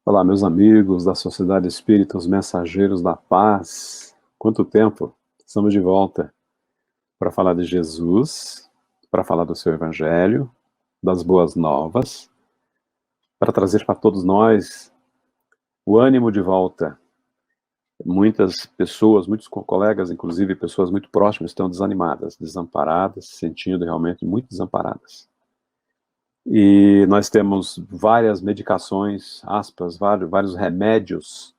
Olá, meus amigos da Sociedade Espírita, os Mensageiros da Paz. Quanto tempo? Estamos de volta para falar de Jesus, para falar do seu Evangelho, das boas novas, para trazer para todos nós o ânimo de volta. Muitas pessoas, muitos colegas, inclusive pessoas muito próximas, estão desanimadas, desamparadas, se sentindo realmente muito desamparadas. E nós temos várias medicações, aspas, vários remédios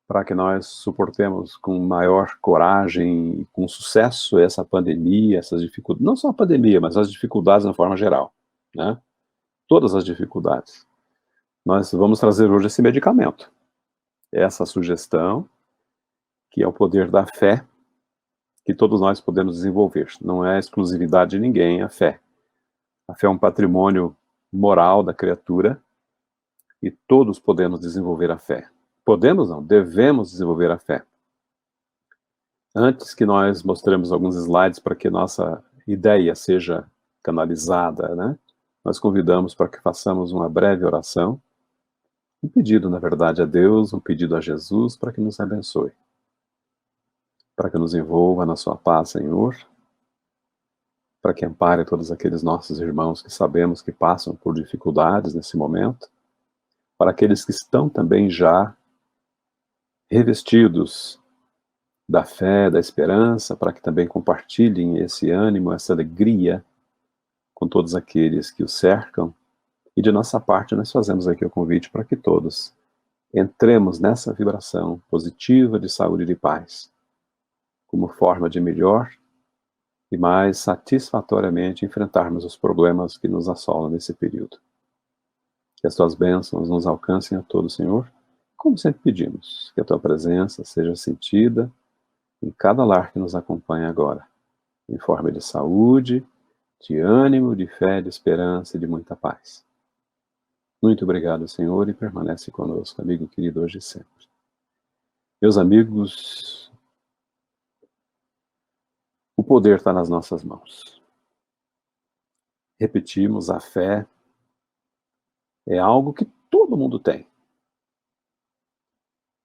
para que nós suportemos com maior coragem e com sucesso essa pandemia, essas dificuldades, não só a pandemia, mas as dificuldades na forma geral, né? Todas as dificuldades. Nós vamos trazer hoje esse medicamento, essa sugestão, que é o poder da fé, que todos nós podemos desenvolver. Não é exclusividade de ninguém a fé. A fé é um patrimônio moral da criatura e todos podemos desenvolver a fé. Podemos não, devemos desenvolver a fé. Antes que nós mostremos alguns slides para que nossa ideia seja canalizada, né? Nós convidamos para que façamos uma breve oração, um pedido, na verdade, a Deus, um pedido a Jesus para que nos abençoe, para que nos envolva na sua paz, Senhor, para que ampare todos aqueles nossos irmãos que sabemos que passam por dificuldades nesse momento, para aqueles que estão também já revestidos da fé, da esperança, para que também compartilhem esse ânimo, essa alegria com todos aqueles que o cercam. E de nossa parte, nós fazemos aqui o convite para que todos entremos nessa vibração positiva de saúde e de paz, como forma de melhor e mais satisfatoriamente enfrentarmos os problemas que nos assolam nesse período. Que as tuas bênçãos nos alcancem a todos, Senhor, como sempre pedimos, que a tua presença seja sentida em cada lar que nos acompanha agora, em forma de saúde, de ânimo, de fé, de esperança e de muita paz. Muito obrigado, Senhor, e permanece conosco, amigo querido, hoje e sempre. Meus amigos, o poder está nas nossas mãos. Repetimos, a fé é algo que todo mundo tem.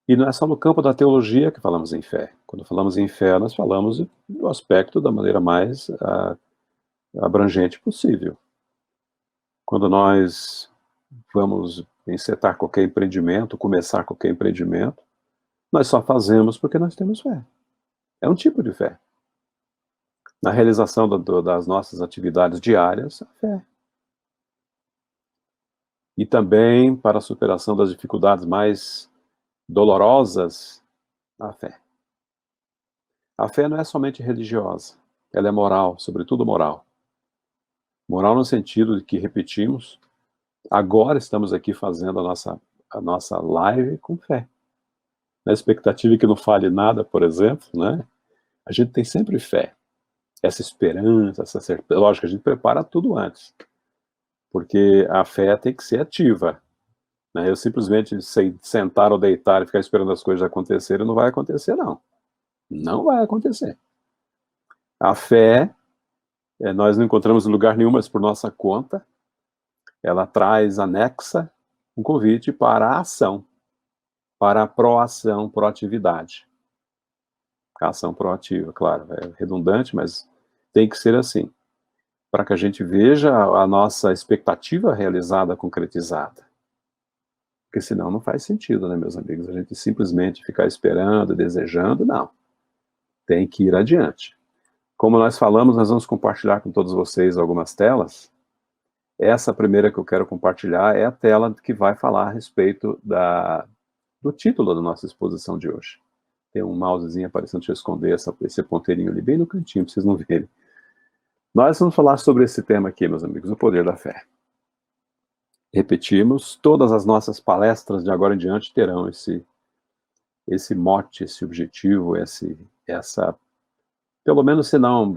E não é só no campo da teologia que falamos em fé. Quando falamos em fé, nós falamos do aspecto da maneira mais abrangente possível. Quando nós vamos encetar qualquer empreendimento, começar qualquer empreendimento, nós só fazemos porque nós temos fé. É um tipo de fé. Na realização das nossas atividades diárias, a fé. E também para a superação das dificuldades mais dolorosas, a fé. A fé não é somente religiosa, ela é moral, sobretudo moral. Moral no sentido de que, repetimos, agora estamos aqui fazendo a nossa live com fé. Na expectativa que não fale nada, por exemplo, né? A gente tem sempre fé. Essa esperança, essa certeza. Lógico, a gente prepara tudo antes. Porque a fé tem que ser ativa. Né? Eu simplesmente sentar ou deitar e ficar esperando as coisas acontecerem, não vai acontecer, não. Não vai acontecer. A fé, nós não encontramos em lugar nenhum, mas por nossa conta, ela traz anexa um convite para a ação, para a proação, proatividade. A ação proativa, claro, é redundante, mas tem que ser assim, para que a gente veja a nossa expectativa realizada, concretizada. Porque senão não faz sentido, né, meus amigos? A gente simplesmente ficar esperando, desejando, não. Tem que ir adiante. Como nós falamos, nós vamos compartilhar com todos vocês algumas telas. Essa primeira que eu quero compartilhar é a tela que vai falar a respeito do título da nossa exposição de hoje. Tem um mousezinho aparecendo, deixa eu esconder esse ponteirinho ali bem no cantinho, para vocês não verem. Nós vamos falar sobre esse tema aqui, meus amigos, o poder da fé. Repetimos, todas as nossas palestras de agora em diante terão esse mote, esse objetivo, pelo menos se não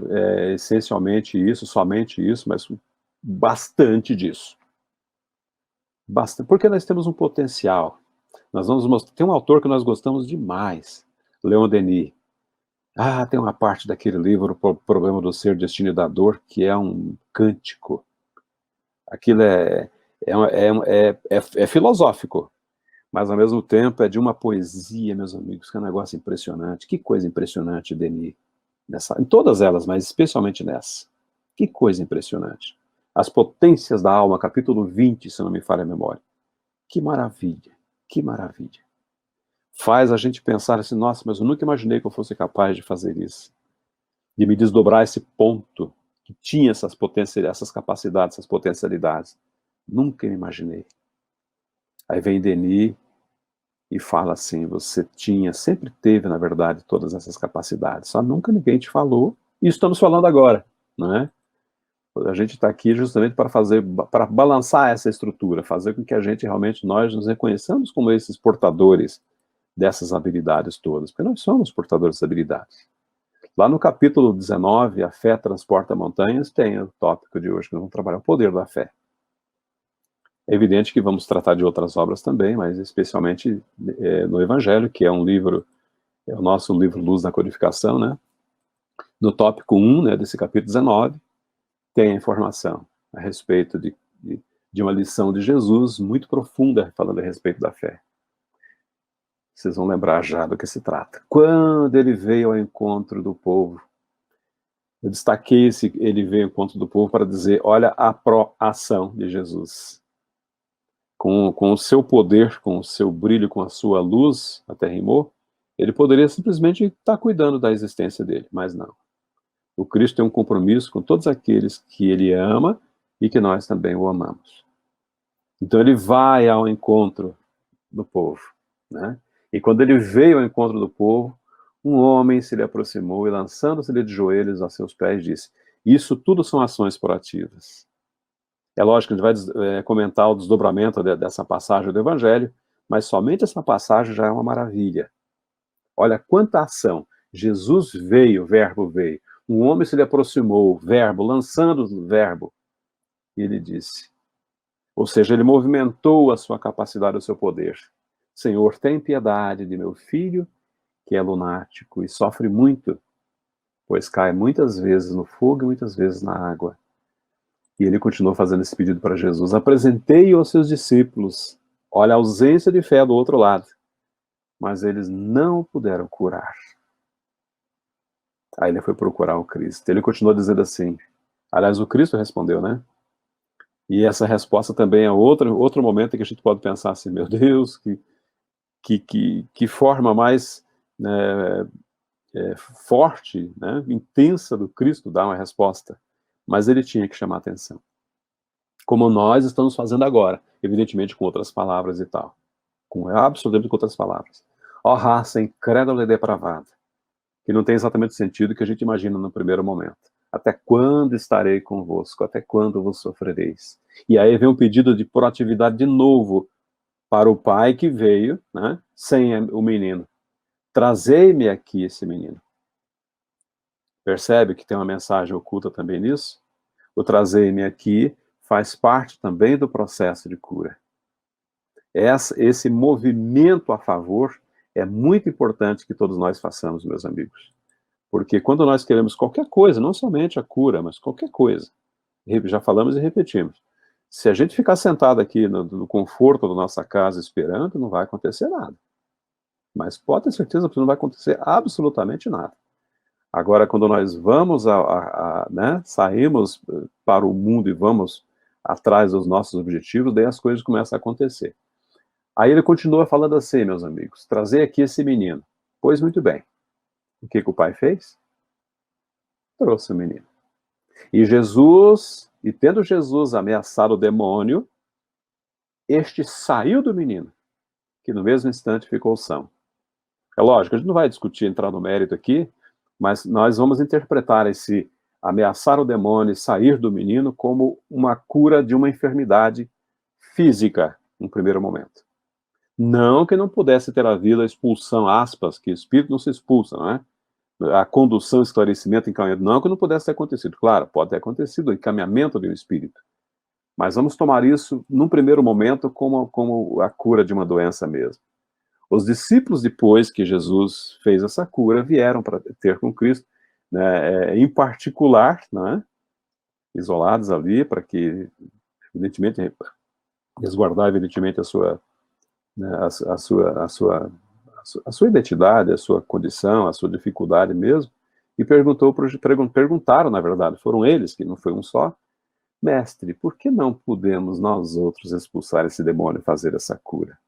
essencialmente isso, somente isso, mas bastante disso. Porque nós temos um potencial. Nós vamos mostrar, tem um autor que nós gostamos demais, Leon Denis. Tem uma parte daquele livro, O Problema do Ser, Destino e da Dor, que é um cântico. Aquilo é filosófico. mas ao mesmo tempo é de uma poesia, meus amigos, que é um negócio impressionante. Que coisa impressionante, Denis, em todas elas, mas especialmente nessa. Que coisa impressionante. As Potências da Alma, capítulo 20, se não me falha a memória. Que maravilha, que maravilha. Faz a gente pensar assim, nossa, mas eu nunca imaginei que eu fosse capaz de fazer isso. De me desdobrar esse ponto que tinha essas potências, essas capacidades, essas potencialidades. Nunca me imaginei. Aí vem Denis e fala assim, você sempre teve, na verdade, todas essas capacidades, só nunca ninguém te falou, e estamos falando agora, não é? A gente está aqui justamente para balançar essa estrutura, fazer com que a gente realmente, nós nos reconheçamos como esses portadores dessas habilidades todas, porque nós somos portadores dessas habilidades. Lá no capítulo 19, A Fé Transporta Montanhas, tem o tópico de hoje, que nós vamos trabalhar o poder da fé. É evidente que vamos tratar de outras obras também, mas especialmente no Evangelho, que é um livro, é o nosso livro Luz da Codificação, né? No tópico 1, né, desse capítulo 19, tem a informação a respeito de uma lição de Jesus muito profunda, falando a respeito da fé. Vocês vão lembrar já do que se trata. Quando ele veio ao encontro do povo, eu destaquei ele veio ao encontro do povo para dizer, olha a proação de Jesus. Com o seu poder, com o seu brilho, com a sua luz, até rimou, ele poderia simplesmente estar cuidando da existência dele, mas não. O Cristo tem um compromisso com todos aqueles que ele ama e que nós também o amamos. Então ele vai ao encontro do povo, né? E quando ele veio ao encontro do povo, um homem se lhe aproximou e, lançando-se-lhe de joelhos a seus pés, disse, isso tudo são ações proativas. É lógico que a gente vai comentar o desdobramento dessa passagem do Evangelho, mas somente essa passagem já é uma maravilha. Olha quanta ação. Jesus veio, o verbo veio. Um homem se lhe aproximou, o verbo, lançando o verbo, e ele disse. Ou seja, ele movimentou a sua capacidade, o seu poder. Senhor, tem piedade de meu filho, que é lunático e sofre muito, pois cai muitas vezes no fogo e muitas vezes na água. E ele continuou fazendo esse pedido para Jesus. Apresentei-o aos seus discípulos. Olha a ausência de fé do outro lado. Mas eles não puderam curar. Aí ele foi procurar o Cristo. Ele continuou dizendo assim. Aliás, o Cristo respondeu, né? E essa resposta também é outro momento em que a gente pode pensar assim, meu Deus, que forma mais né, forte, né, intensa do Cristo dar uma resposta. Mas ele tinha que chamar a atenção. Como nós estamos fazendo agora, evidentemente com outras palavras e tal. Absolutamente com outras palavras. Ó raça incrédula e depravada, que não tem exatamente o sentido que a gente imagina no primeiro momento. Até quando estarei convosco? Até quando vos sofrereis? E aí vem um pedido de proatividade de novo para o pai que veio, né, sem o menino. Trazei-me aqui esse menino. Percebe que tem uma mensagem oculta também nisso? O trazei-me aqui faz parte também do processo de cura. Esse movimento a favor é muito importante que todos nós façamos, meus amigos. Porque quando nós queremos qualquer coisa, não somente a cura, mas qualquer coisa, já falamos e repetimos, se a gente ficar sentado aqui no conforto da nossa casa esperando, não vai acontecer nada. Mas pode ter certeza que não vai acontecer absolutamente nada. Agora, quando nós vamos, né, saímos para o mundo e vamos atrás dos nossos objetivos, daí as coisas começam a acontecer. Aí ele continua falando assim, meus amigos, trazer aqui esse menino. Pois muito bem. O que o pai fez? Trouxe o menino. E tendo Jesus ameaçado o demônio, este saiu do menino, que no mesmo instante ficou são. É lógico, a gente não vai discutir, entrar no mérito aqui, mas nós vamos interpretar esse ameaçar o demônio e sair do menino como uma cura de uma enfermidade física, no primeiro momento. Não que não pudesse ter havido a expulsão, aspas, que o espírito não se expulsa, não é? A condução, esclarecimento, encaminhamento, não que não pudesse ter acontecido. Claro, pode ter acontecido o encaminhamento de um espírito. Mas vamos tomar isso, num primeiro momento, como a cura de uma doença mesmo. Os discípulos, depois que Jesus fez essa cura, vieram para ter com Cristo, né, em particular, né, isolados ali, para que, evidentemente, resguardar, evidentemente, a sua né, a sua identidade, a sua condição, a sua dificuldade mesmo, e perguntaram, na verdade, foram eles, que não foi um só, mestre, por que não podemos nós outros expulsar esse demônio e fazer essa cura?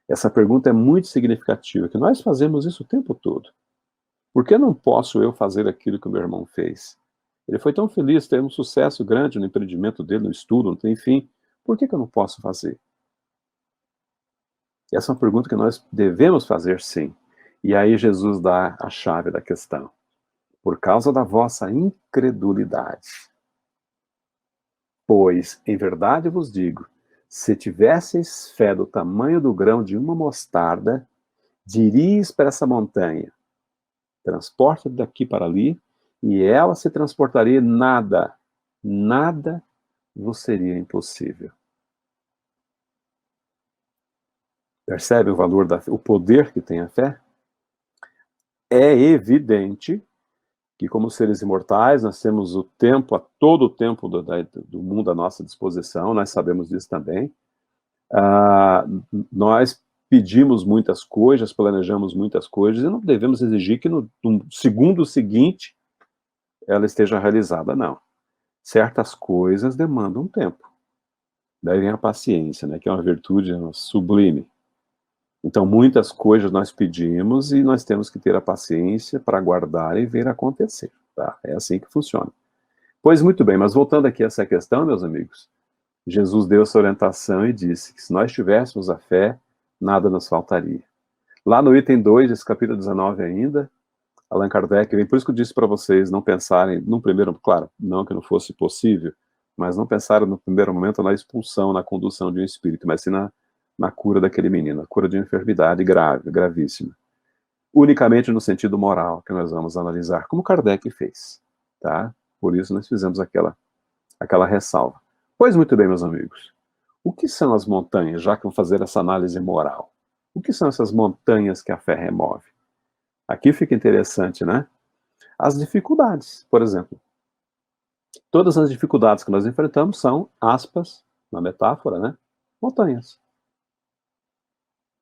Essa pergunta é muito significativa, que nós fazemos isso o tempo todo. Por que não posso eu fazer aquilo que o meu irmão fez? Ele foi tão feliz, teve um sucesso grande no empreendimento dele, no estudo, não tem fim. Por que eu não posso fazer? Essa é uma pergunta que nós devemos fazer sim. E aí Jesus dá a chave da questão. Por causa da vossa incredulidade. Pois, em verdade vos digo, se tivesseis fé do tamanho do grão de uma mostarda, diríeis para essa montanha, transporta daqui para ali, e ela se transportaria, nada vos seria impossível. Percebe o valor o poder que tem a fé? É evidente que, como seres imortais, nós temos o tempo, todo o tempo do mundo à nossa disposição, nós sabemos disso também. Nós pedimos muitas coisas, planejamos muitas coisas, e não devemos exigir que no segundo seguinte ela esteja realizada, não. Certas coisas demandam tempo. Daí vem a paciência, né, que é uma virtude sublime. Então, muitas coisas nós pedimos e nós temos que ter a paciência para aguardar e ver acontecer. Tá? É assim que funciona. Pois muito bem, mas voltando aqui a essa questão, meus amigos, Jesus deu essa orientação e disse que se nós tivéssemos a fé, nada nos faltaria. Lá no item 2, desse capítulo 19 ainda, Allan Kardec, por isso que eu disse para vocês não pensarem, num primeiro, claro, não que não fosse possível, mas não pensarem no primeiro momento na expulsão, na condução de um espírito, mas sim na cura daquele menino, a cura de uma enfermidade grave, gravíssima. Unicamente no sentido moral, que nós vamos analisar, como Kardec fez, tá? Por isso nós fizemos aquela ressalva. Pois muito bem, meus amigos, o que são as montanhas, já que vamos fazer essa análise moral? O que são essas montanhas que a fé remove? Aqui fica interessante, né? As dificuldades, por exemplo. Todas as dificuldades que nós enfrentamos são, aspas, na metáfora, né? Montanhas.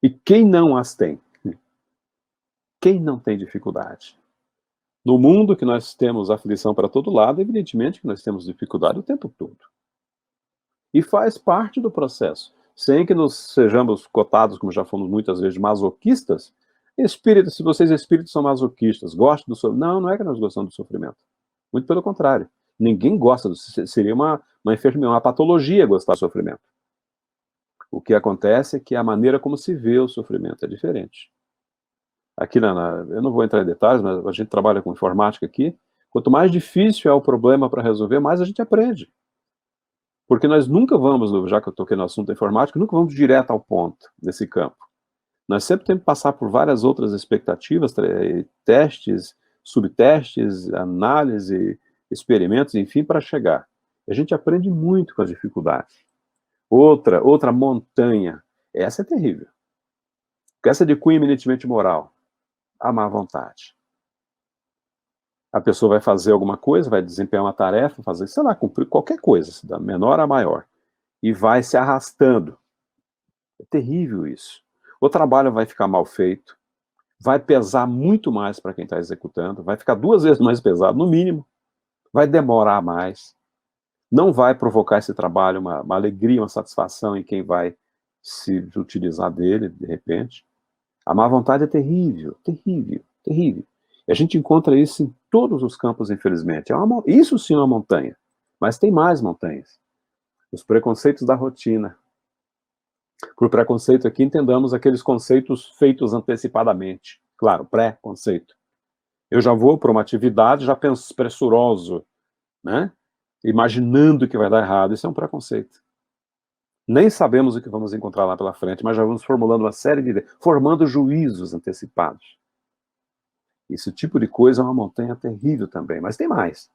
E quem não as tem? Quem não tem dificuldade? No mundo que nós temos aflição para todo lado, evidentemente que nós temos dificuldade o tempo todo. E faz parte do processo. Sem que nós sejamos cotados, como já fomos muitas vezes, masoquistas, espíritos, se vocês espíritos são masoquistas, gostam do sofrimento. Não é que nós gostamos do sofrimento. Muito pelo contrário. Ninguém gosta do seria uma enfermidade, uma patologia gostar do sofrimento. O que acontece é que a maneira como se vê o sofrimento é diferente. Aqui, eu não vou entrar em detalhes, mas a gente trabalha com informática aqui. Quanto mais difícil é o problema para resolver, mais a gente aprende. Porque nós nunca vamos, já que eu toquei no assunto da informática, nunca vamos direto ao ponto nesse campo. Nós sempre temos que passar por várias outras expectativas, testes, subtestes, análise, experimentos, enfim, para chegar. A gente aprende muito com as dificuldades. Outra montanha, essa é terrível. Porque essa é de cunho eminentemente moral, a má vontade. A pessoa vai fazer alguma coisa, vai desempenhar uma tarefa, fazer, sei lá, cumprir qualquer coisa, da menor a maior, e vai se arrastando. É terrível isso. O trabalho vai ficar mal feito, vai pesar muito mais para quem está executando, vai ficar 2 vezes mais pesado, no mínimo, vai demorar mais, não vai provocar esse trabalho uma alegria, uma satisfação em quem vai se utilizar dele, de repente. A má vontade é terrível, terrível, terrível. E a gente encontra isso em todos os campos, infelizmente. Isso sim é uma montanha, mas tem mais montanhas. Os preconceitos da rotina. Por preconceito aqui, entendamos aqueles conceitos feitos antecipadamente. Claro, pré-conceito. Eu já vou para uma atividade, já penso pressuroso, né? Imaginando que vai dar errado. Isso é um preconceito. Nem sabemos o que vamos encontrar lá pela frente, mas já vamos formulando uma série de ideias, formando juízos antecipados. Esse tipo de coisa é uma montanha terrível também, mas tem mais.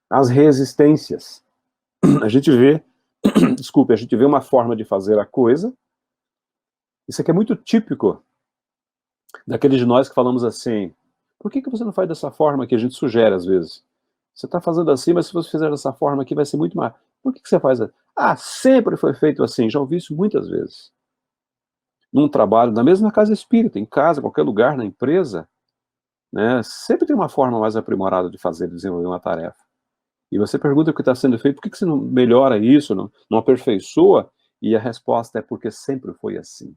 As resistências. A gente vê, desculpe, a gente vê uma forma de fazer a coisa. Isso aqui é muito típico daqueles de nós que falamos assim, por que você não faz dessa forma que a gente sugere às vezes? Você está fazendo assim, mas se você fizer dessa forma aqui vai ser muito mais. Por que você faz assim? Ah, sempre foi feito assim, já ouvi isso muitas vezes. num trabalho, na mesma casa espírita, em casa, qualquer lugar, na empresa, né, sempre tem uma forma mais aprimorada de fazer, de desenvolver uma tarefa. E você pergunta o que está sendo feito, por que você não melhora isso, não aperfeiçoa? E a resposta é porque sempre foi assim.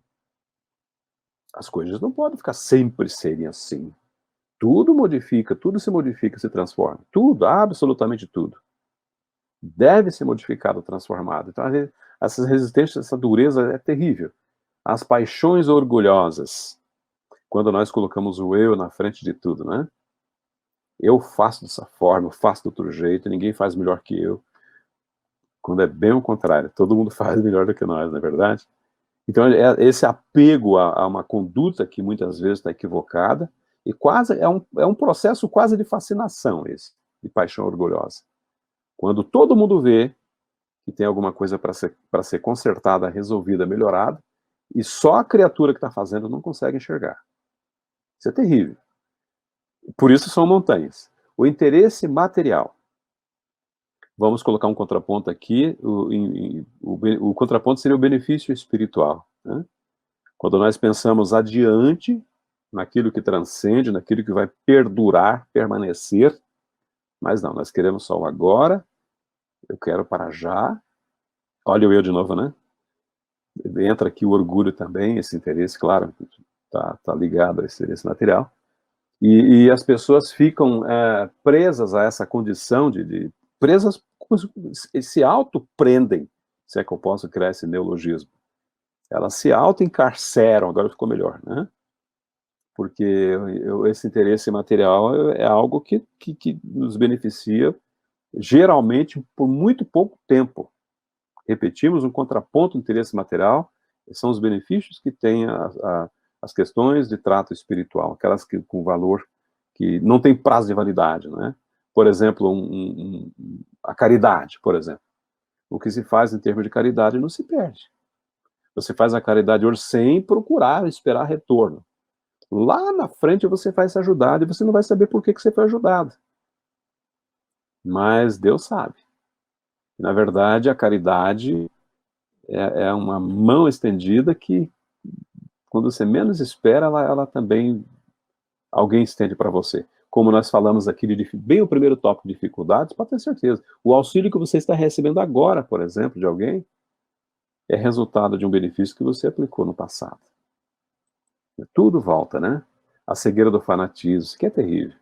As coisas não podem ficar sempre serem assim. Tudo modifica, tudo se modifica, se transforma. Tudo, absolutamente tudo. Deve ser modificado, transformado. Então, essas resistências, essa dureza é terrível. As paixões orgulhosas, quando nós colocamos o eu na frente de tudo, né? Eu faço dessa forma, eu faço de outro jeito, ninguém faz melhor que eu. Quando é bem o contrário, todo mundo faz melhor do que nós, não é verdade? Então, esse apego a uma conduta que muitas vezes está equivocada, e quase é um processo quase de fascinação esse, de paixão orgulhosa. Quando todo mundo vê que tem alguma coisa para ser consertada, resolvida, melhorada, e só a criatura que está fazendo não consegue enxergar. Isso é terrível. Por isso são montanhas. O interesse material. Vamos colocar um contraponto aqui. O contraponto seria o benefício espiritual. Né? Quando nós pensamos adiante, naquilo que transcende, naquilo que vai perdurar, permanecer, mas não, nós queremos só o agora, eu quero para já. Olha o eu de novo, né? Entra aqui o orgulho também, esse interesse, claro, tá ligado a esse interesse material. E as pessoas ficam presas a essa condição presas, se auto-prendem, se é que eu posso criar esse neologismo. Elas se auto-encarceram, agora ficou melhor, né? Porque esse interesse material é algo que nos beneficia, geralmente, por muito pouco tempo. Repetimos, um contraponto do interesse material são os benefícios que tem as questões de trato espiritual, aquelas que com valor que não tem prazo de validade, né? Por exemplo, a caridade, por exemplo. O que se faz em termos de caridade não se perde. Você faz a caridade hoje sem procurar, esperar retorno. Lá na frente você vai ser ajudado e você não vai saber por que você foi ajudado. Mas Deus sabe. Na verdade, a caridade é uma mão estendida que, quando você menos espera, ela também, alguém estende para você. Como nós falamos aqui, bem o primeiro tópico de dificuldades, pode ter certeza. O auxílio que você está recebendo agora, por exemplo, de alguém, é resultado de um benefício que você aplicou no passado. Tudo volta, né? A cegueira do fanatismo, que é terrível.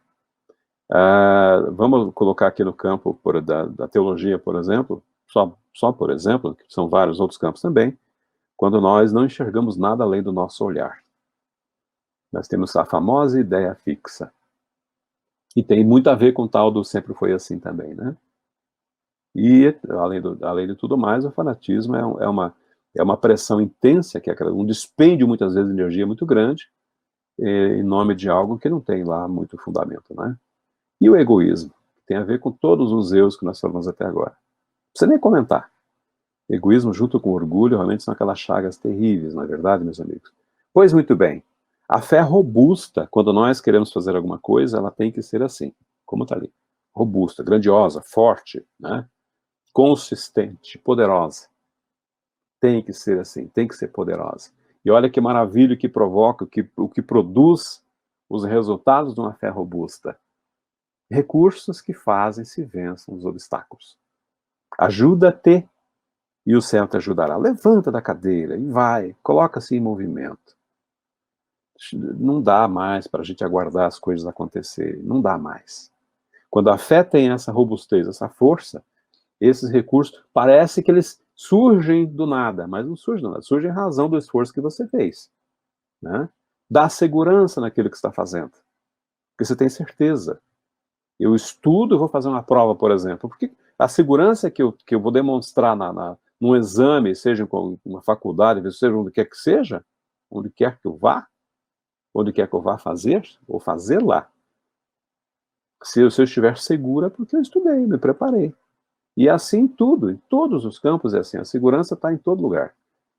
Vamos colocar aqui no campo da teologia, por exemplo, só por exemplo, que são vários outros campos também, quando nós não enxergamos nada além do nosso olhar. Nós temos a famosa ideia fixa. E tem muito a ver com o tal do sempre foi assim também, né? E, além de tudo mais, o fanatismo é uma pressão intensa, que é um dispêndio, muitas vezes, de energia muito grande, em nome de algo que não tem lá muito fundamento, né? E o egoísmo, que tem a ver com todos os eus que nós falamos até agora. Não precisa nem comentar. Egoísmo junto com orgulho realmente são aquelas chagas terríveis, não é verdade, meus amigos? Pois muito bem. A fé robusta, quando nós queremos fazer alguma coisa, ela tem que ser assim, como está ali. Robusta, grandiosa, forte, né? Consistente, poderosa. Tem que ser assim, tem que ser poderosa. E olha que maravilha que provoca, o que produz os resultados de uma fé robusta. Recursos que fazem se vençam os obstáculos. Ajuda-te e o céu te ajudará. Levanta da cadeira e vai, coloca-se em movimento. Não dá mais para a gente aguardar as coisas acontecerem, não dá mais. Quando a fé tem essa robustez, essa força, esses recursos, parece que eles surgem do nada, mas não surgem do nada, surgem em razão do esforço que você fez. Né? Dá segurança naquilo que está fazendo, porque você tem certeza. Eu estudo, eu vou fazer uma prova, por exemplo, porque a segurança que eu vou demonstrar num exame, seja em uma faculdade, seja onde quer que seja, onde quer que eu vá, onde quer que eu vá fazer, ou fazer lá. Se eu estiver seguro é porque eu estudei, me preparei. E assim tudo, em todos os campos é assim, a segurança está em todo lugar.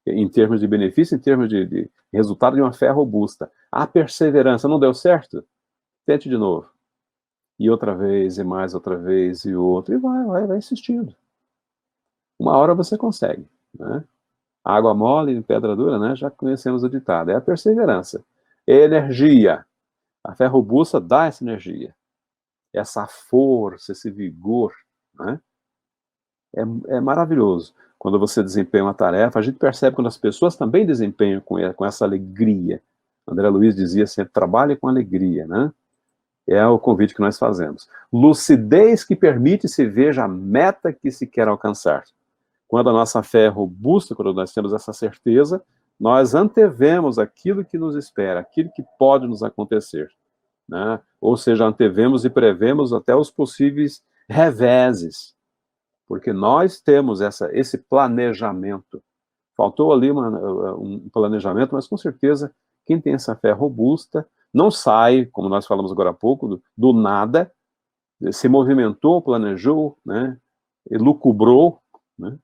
Em termos de benefício, em termos de resultado de uma fé robusta. A perseverança não deu certo? Tente de novo. E outra vez, e mais outra vez, e outra, e vai insistindo. Uma hora você consegue, né? Água mole em pedra dura, né? Já conhecemos o ditado. É a perseverança. É energia. A fé robusta dá essa energia, essa força, esse vigor, né? É maravilhoso. Quando você desempenha uma tarefa, a gente percebe quando as pessoas também desempenham com essa alegria. André Luiz dizia sempre, trabalhe com alegria, né? É o convite que nós fazemos. Lucidez que permite se veja a meta que se quer alcançar. Quando a nossa fé é robusta, quando nós temos essa certeza, nós antevemos aquilo que nos espera, aquilo que pode nos acontecer, né? Ou seja, antevemos e prevemos até os possíveis reveses, porque nós temos esse planejamento. Faltou ali um planejamento, mas com certeza quem tem essa fé robusta não sai, como nós falamos agora há pouco, do nada, se movimentou, planejou, né, elucubrou, né,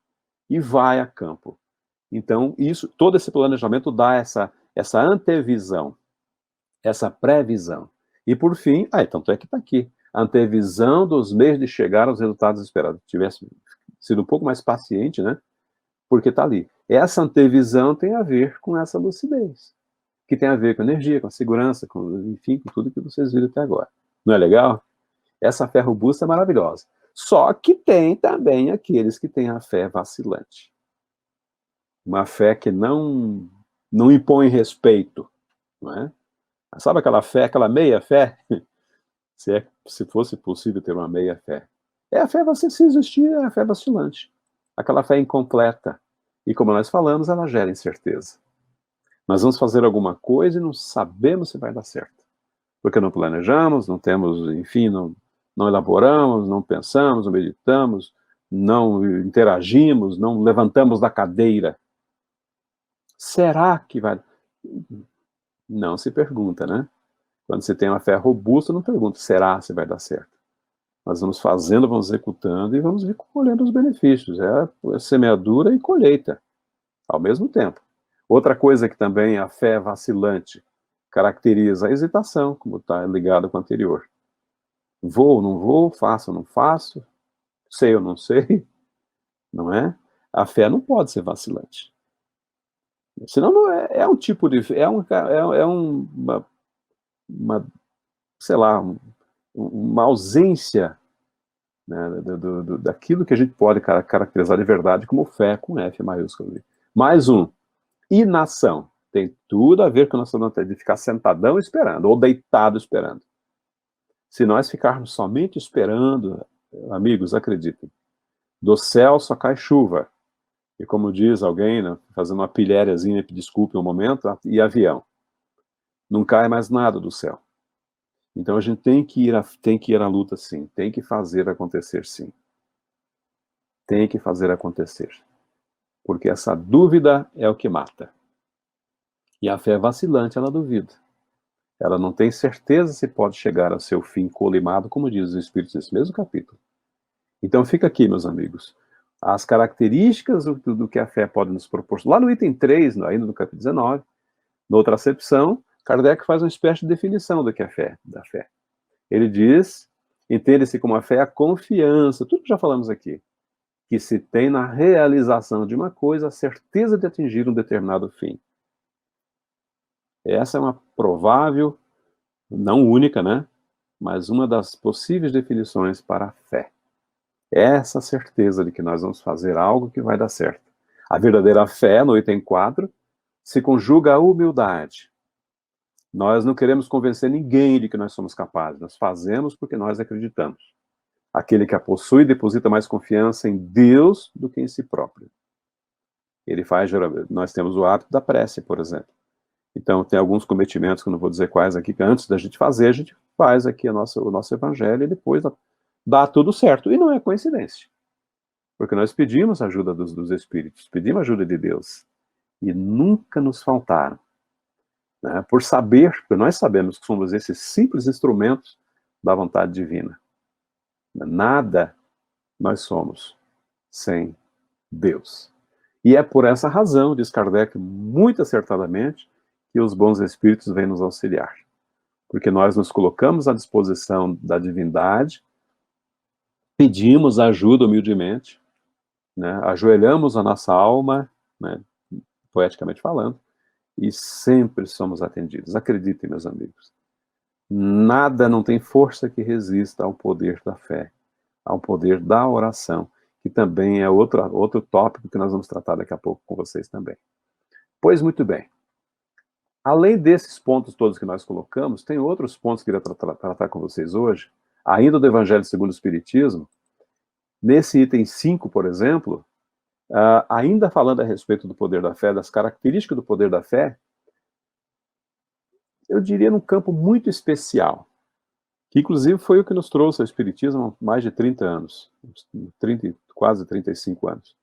e vai a campo. Então, todo esse planejamento dá essa antevisão, essa previsão. E por fim, tanto é que está aqui, a antevisão dos meios de chegar aos resultados esperados. Tivesse sido um pouco mais paciente, né? Porque está ali. Essa antevisão tem a ver com essa lucidez, que tem a ver com energia, com a segurança, enfim, com tudo que vocês viram até agora. Não é legal? Essa fé robusta é maravilhosa. Só que tem também aqueles que têm a fé vacilante. Uma fé que não impõe respeito, não é? Sabe aquela fé, aquela meia fé? Se fosse possível ter uma meia fé. É a fé, se existir, é a fé vacilante. Aquela fé incompleta. E como nós falamos, ela gera incerteza. Nós vamos fazer alguma coisa e não sabemos se vai dar certo. Porque não planejamos, não temos, enfim, não elaboramos, não pensamos, não meditamos, não interagimos, não levantamos da cadeira. Será que vai... Não se pergunta, né? Quando você tem uma fé robusta, não pergunta, será se vai dar certo? Nós vamos fazendo, vamos executando e vamos colhendo os benefícios. É semeadura e colheita, ao mesmo tempo. Outra coisa que também a fé vacilante caracteriza a hesitação, como está ligado com o anterior. Vou, não vou, faço, não faço, sei ou não sei, não é? A fé não pode ser vacilante. Senão não é um tipo de... sei lá, uma ausência, né, daquilo que a gente pode caracterizar de verdade como fé com F maiúsculo. Mais inação. Tem tudo a ver com a nossa vontade de ficar sentadão esperando, ou deitado esperando. Se nós ficarmos somente esperando, amigos, acreditem, do céu só cai chuva. E como diz alguém, né, fazendo uma pilhériazinha, desculpe um momento, e avião. Não cai mais nada do céu. Então a gente tem que ir à luta, sim. Tem que fazer acontecer, sim. Tem que fazer acontecer. Porque essa dúvida é o que mata. E a fé vacilante, ela duvida. Ela não tem certeza se pode chegar ao seu fim colimado, como diz os Espíritos nesse mesmo capítulo. Então fica aqui, meus amigos, as características do que a fé pode nos proporcionar. Lá no item 3, ainda no capítulo 19, na outra acepção, Kardec faz uma espécie de definição do que é da fé. Ele diz, entende-se como a fé a confiança, tudo que já falamos aqui, que se tem na realização de uma coisa a certeza de atingir um determinado fim. Essa é uma provável, não única, né? Mas uma das possíveis definições para a fé. Essa certeza de que nós vamos fazer algo que vai dar certo. A verdadeira fé, no item 4, se conjuga à humildade. Nós não queremos convencer ninguém de que nós somos capazes. Nós fazemos porque nós acreditamos. Aquele que a possui deposita mais confiança em Deus do que em si próprio. Nós temos o hábito da prece, por exemplo. Então, tem alguns cometimentos, que eu não vou dizer quais aqui, que antes da gente fazer, a gente faz aqui o nosso evangelho e depois dá tudo certo. E não é coincidência. Porque nós pedimos a ajuda dos Espíritos, pedimos a ajuda de Deus. E nunca nos faltaram. Né? Porque nós sabemos que somos esses simples instrumentos da vontade divina. Nada nós somos sem Deus. E é por essa razão, diz Kardec muito acertadamente, que os bons espíritos vêm nos auxiliar. Porque nós nos colocamos à disposição da divindade, pedimos ajuda humildemente, né? Ajoelhamos a nossa alma, né? poeticamente falando, e sempre somos atendidos. Acreditem, meus amigos. Nada não tem força que resista ao poder da fé, ao poder da oração, que também é outro tópico que nós vamos tratar daqui a pouco com vocês também. Pois muito bem. Além desses pontos todos que nós colocamos, tem outros pontos que eu queria tratar com vocês hoje, ainda do Evangelho segundo o Espiritismo. Nesse item 5, por exemplo, ainda falando a respeito do poder da fé, das características do poder da fé, eu diria num campo muito especial, que inclusive foi o que nos trouxe ao Espiritismo há mais de 30 anos, 30, quase 35 anos.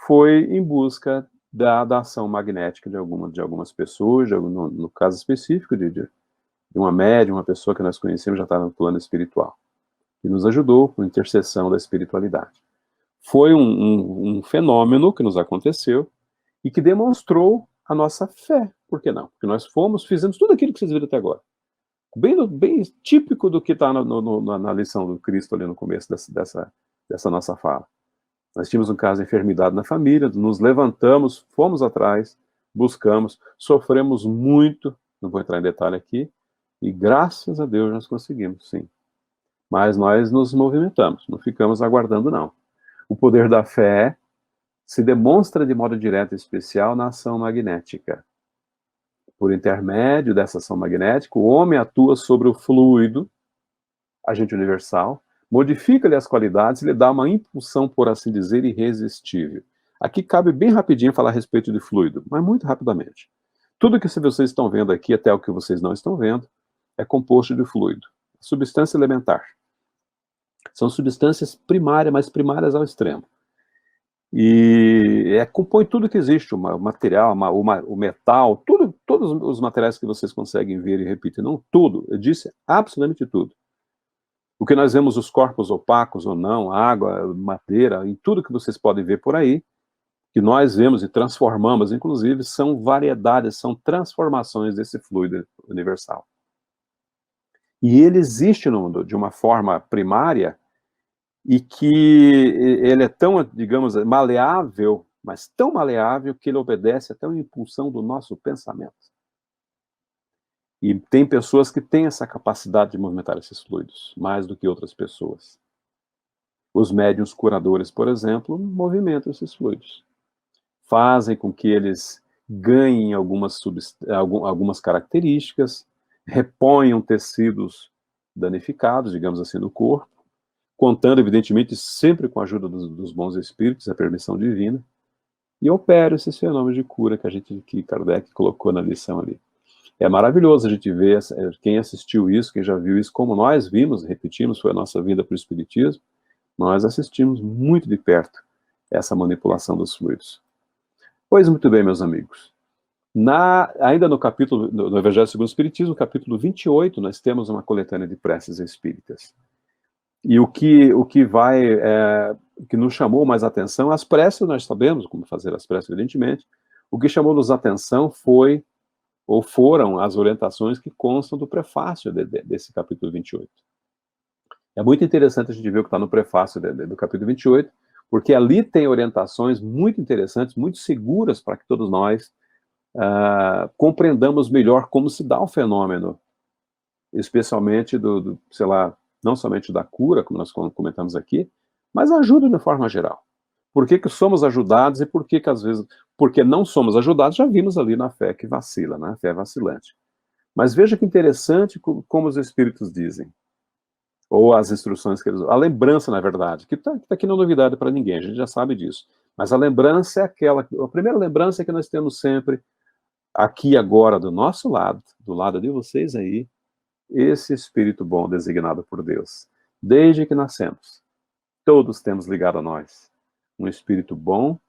Foi em busca da ação magnética de algumas pessoas, no caso específico de uma médium, uma pessoa que nós conhecemos, já está no plano espiritual, que nos ajudou com intercessão da espiritualidade. Foi um fenômeno que nos aconteceu e que demonstrou a nossa fé. Por que não? Porque nós fizemos tudo aquilo que vocês viram até agora. Bem típico do que está na lição do Cristo ali no começo dessa nossa fala. Nós tínhamos um caso de enfermidade na família, nos levantamos, fomos atrás, buscamos, sofremos muito, não vou entrar em detalhe aqui, e graças a Deus nós conseguimos, sim. Mas nós nos movimentamos, não ficamos aguardando, não. O poder da fé se demonstra de modo direto e especial na ação magnética. Por intermédio dessa ação magnética, o homem atua sobre o fluido, agente universal, modifica-lhe as qualidades e lhe dá uma impulsão, por assim dizer, irresistível. Aqui cabe bem rapidinho falar a respeito de fluido, mas muito rapidamente. Tudo que vocês estão vendo aqui, até o que vocês não estão vendo, é composto de fluido. Substância elementar. São substâncias primárias, mas primárias ao extremo. E compõe tudo que existe, o material, o metal, todos os materiais que vocês conseguem ver e repetir. Não tudo, eu disse absolutamente tudo. O que nós vemos, os corpos opacos ou não, água, madeira, em tudo que vocês podem ver por aí, que nós vemos e transformamos, inclusive, são variedades, são transformações desse fluido universal. E ele existe no mundo de uma forma primária e que ele é tão, digamos, maleável, mas tão maleável que ele obedece até uma impulsão do nosso pensamento. E tem pessoas que têm essa capacidade de movimentar esses fluidos, mais do que outras pessoas. Os médiuns curadores, por exemplo, movimentam esses fluidos. Fazem com que eles ganhem algumas características, reponham tecidos danificados, digamos assim, do corpo, contando, evidentemente, sempre com a ajuda dos bons espíritos, a permissão divina, e operam esses fenômenos de cura que Kardec colocou na lição ali. É maravilhoso a gente ver, quem assistiu isso, quem já viu isso, como nós vimos, repetimos, foi a nossa vinda para o Espiritismo, nós assistimos muito de perto essa manipulação dos fluidos. Pois muito bem, meus amigos. Ainda no capítulo do Evangelho segundo o Espiritismo, capítulo 28, nós temos uma coletânea de preces espíritas. E o que nos chamou mais atenção, as preces, nós sabemos como fazer as preces, evidentemente. O que chamou-nos a atenção foram as orientações que constam do prefácio desse capítulo 28. É muito interessante a gente ver o que está no prefácio do capítulo 28, porque ali tem orientações muito interessantes, muito seguras para que todos nós compreendamos melhor como se dá o fenômeno, especialmente sei lá, não somente da cura, como nós comentamos aqui, mas a ajuda de forma geral. Por que somos ajudados e por que às vezes, porque não somos ajudados, já vimos ali na fé que vacila, né? A fé vacilante. Mas veja que interessante como os espíritos dizem, ou as instruções que eles... A lembrança, na verdade, que tá aqui não é novidade para ninguém, a gente já sabe disso. Mas a lembrança é a primeira lembrança é que nós temos sempre, aqui agora, do nosso lado, do lado de vocês aí, esse Espírito bom designado por Deus. Desde que nascemos, todos temos ligado a nós um Espírito bom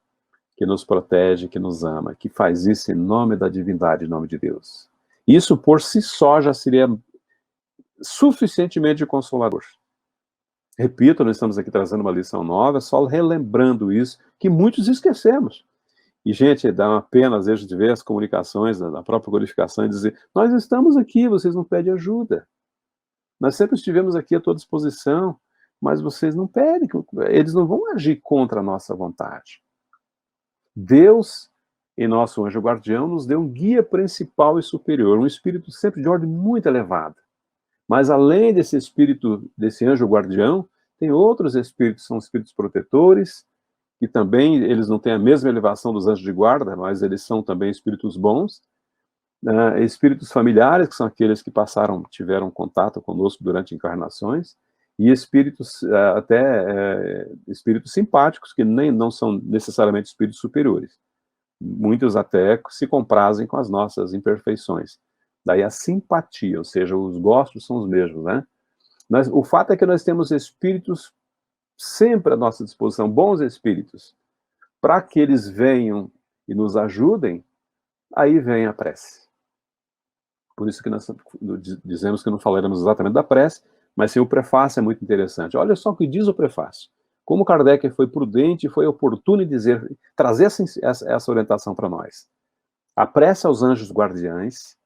que nos protege, que nos ama, que faz isso em nome da divindade, em nome de Deus. Isso por si só já seria suficientemente consolador. Repito, nós estamos aqui trazendo uma lição nova, só relembrando isso, que muitos esquecemos. E, gente, dá uma pena, às vezes, de ver as comunicações da própria glorificação e dizer, nós estamos aqui, vocês não pedem ajuda. Nós sempre estivemos aqui à tua disposição, mas vocês não pedem, eles não vão agir contra a nossa vontade. Deus, em nosso anjo guardião, nos deu um guia principal e superior, um espírito sempre de ordem muito elevada. Mas além desse espírito, desse anjo guardião, tem outros espíritos, são espíritos protetores, que também eles não têm a mesma elevação dos anjos de guarda, mas eles são também espíritos bons. Espíritos familiares, que são aqueles que tiveram contato conosco durante encarnações, e espíritos espíritos simpáticos, que nem não são necessariamente espíritos superiores. Muitos até se comprazem com as nossas imperfeições. Daí a simpatia, ou seja, os gostos são os mesmos, né? Mas o fato é que nós temos espíritos sempre à nossa disposição, bons espíritos, para que eles venham e nos ajudem, aí vem a prece. Por isso que nós dizemos que não falaremos exatamente da prece, mas sim o prefácio é muito interessante. Olha só o que diz o prefácio. Como Kardec foi prudente e foi oportuno em trazer essa orientação para nós. A prece aos anjos guardiães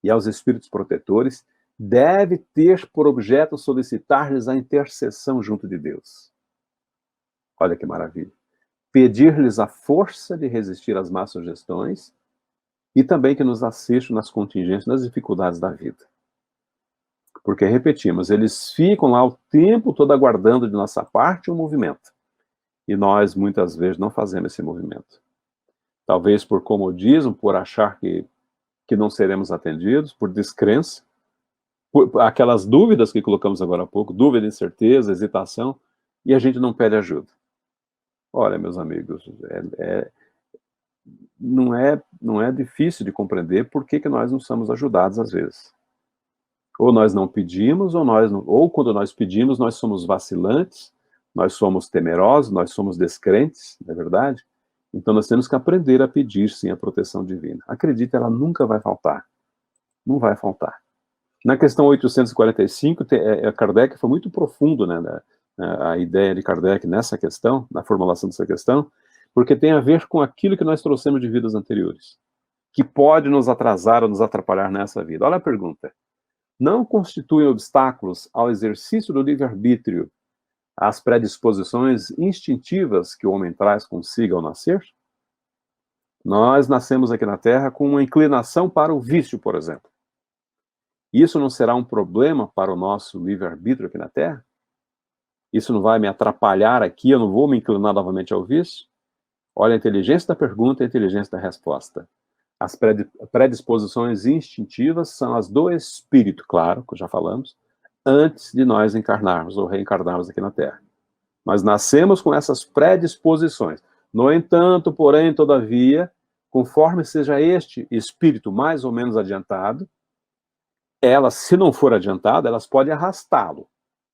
e aos espíritos protetores deve ter por objeto solicitar-lhes a intercessão junto de Deus. Olha que maravilha. Pedir-lhes a força de resistir às más sugestões e também que nos assistam nas contingências, nas dificuldades da vida. Porque, repetimos, eles ficam lá o tempo todo aguardando de nossa parte um movimento. E nós, muitas vezes, não fazemos esse movimento. Talvez por comodismo, por achar que não seremos atendidos, por descrença, por aquelas dúvidas que colocamos agora há pouco, dúvida, incerteza, hesitação, e a gente não pede ajuda. Olha, meus amigos, não é difícil de compreender por que nós não somos ajudados às vezes. Ou nós não pedimos, ou quando nós pedimos, nós somos vacilantes, nós somos temerosos, nós somos descrentes, não é verdade? Então nós temos que aprender a pedir, sim, a proteção divina. Acredite, ela nunca vai faltar. Não vai faltar. Na questão 845, Kardec foi muito profundo, né, a ideia de Kardec nessa questão, na formulação dessa questão, porque tem a ver com aquilo que nós trouxemos de vidas anteriores, que pode nos atrasar ou nos atrapalhar nessa vida. Olha a pergunta. Não constituem obstáculos ao exercício do livre-arbítrio as predisposições instintivas que o homem traz consigo ao nascer? Nós nascemos aqui na Terra com uma inclinação para o vício, por exemplo. Isso não será um problema para o nosso livre-arbítrio aqui na Terra? Isso não vai me atrapalhar aqui, eu não vou me inclinar novamente ao vício? Olha a inteligência da pergunta e a inteligência da resposta. As predisposições instintivas são as do espírito, claro, que já falamos, antes de nós encarnarmos ou reencarnarmos aqui na Terra. Nós nascemos com essas predisposições. No entanto, porém, todavia, conforme seja este espírito mais ou menos adiantado, elas, se não for adiantado, elas podem arrastá-lo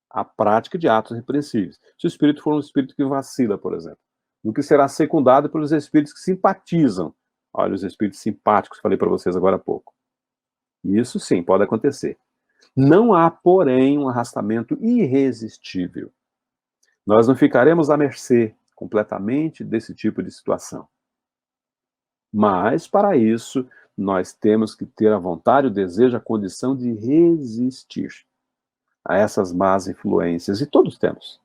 à prática de atos repreensíveis. Se o espírito for um espírito que vacila, por exemplo, o que será secundado pelos espíritos que simpatizam. Olha, os espíritos simpáticos, falei para vocês agora há pouco. Isso sim, pode acontecer. Não há, porém, um arrastamento irresistível. Nós não ficaremos à mercê completamente desse tipo de situação. Mas, para isso, nós temos que ter a vontade, o desejo, a condição de resistir a essas más influências, e todos temos.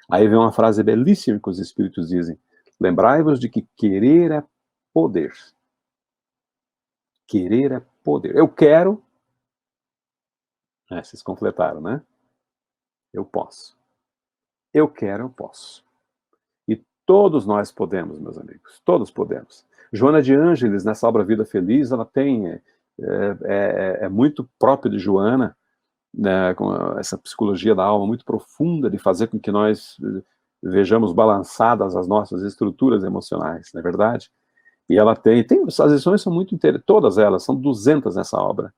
Aí vem uma frase belíssima que os espíritos dizem: lembrai-vos de que querer é poder. Querer é poder. Eu quero. Vocês completaram, né? Eu posso. Eu quero, eu posso. E todos nós podemos, meus amigos. Todos podemos. Joana de Ângeles, nessa obra Vida Feliz, ela tem. É muito próprio de Joana, né, com essa psicologia da alma muito profunda, de fazer com que nós vejamos balançadas as nossas estruturas emocionais, não é verdade? E ela as lições são muito interessantes, todas elas, são 200 nessa obra.